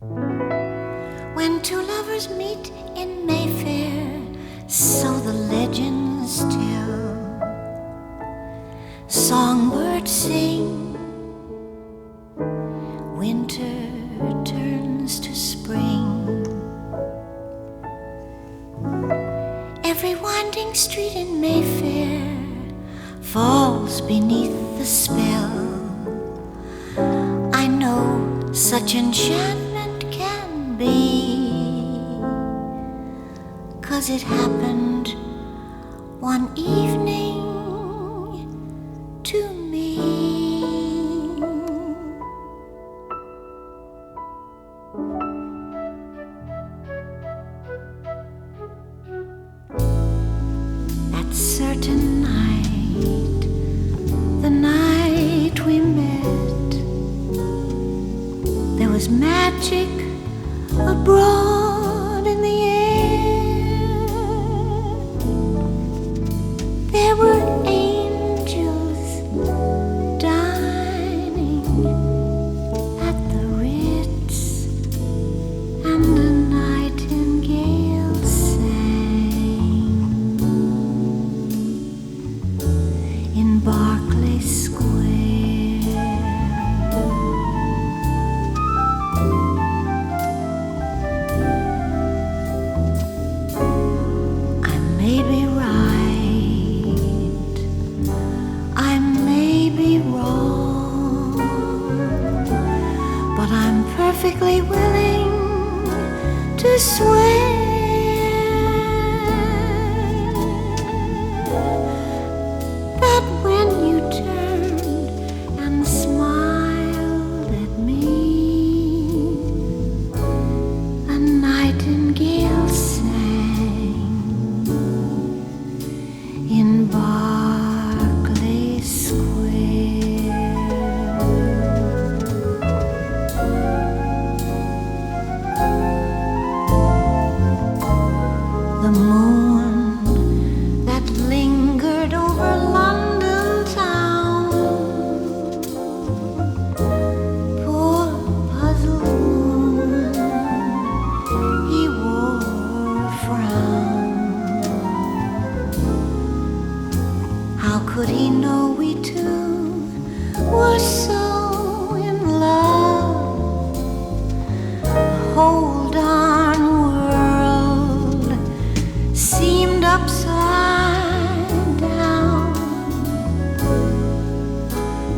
When two lovers meet in Mayfair, so the legends tell, songbirds sing, winter turns to spring. Every winding street in Mayfair falls beneath the spell. I know such enchantment can be, 'cause it happened one evening to me. That certain night, the night we met, there was magic abroad in the air. There were angels dining at the Ritz, and a nightingale sang in Berkeley Square. I may be right, I may be wrong, but I'm perfectly willing to swear that when you turned and smiled at me, a nightingale sang in Berkeley Square. The moon that lingered over London town, poor puzzled moon, he wore a frown. How could he know we two were so in love? The whole darn world seemed upside down.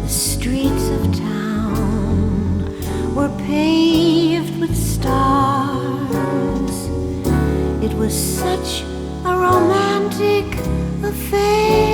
The streets of town were paved with stars. It was such a romantic affair.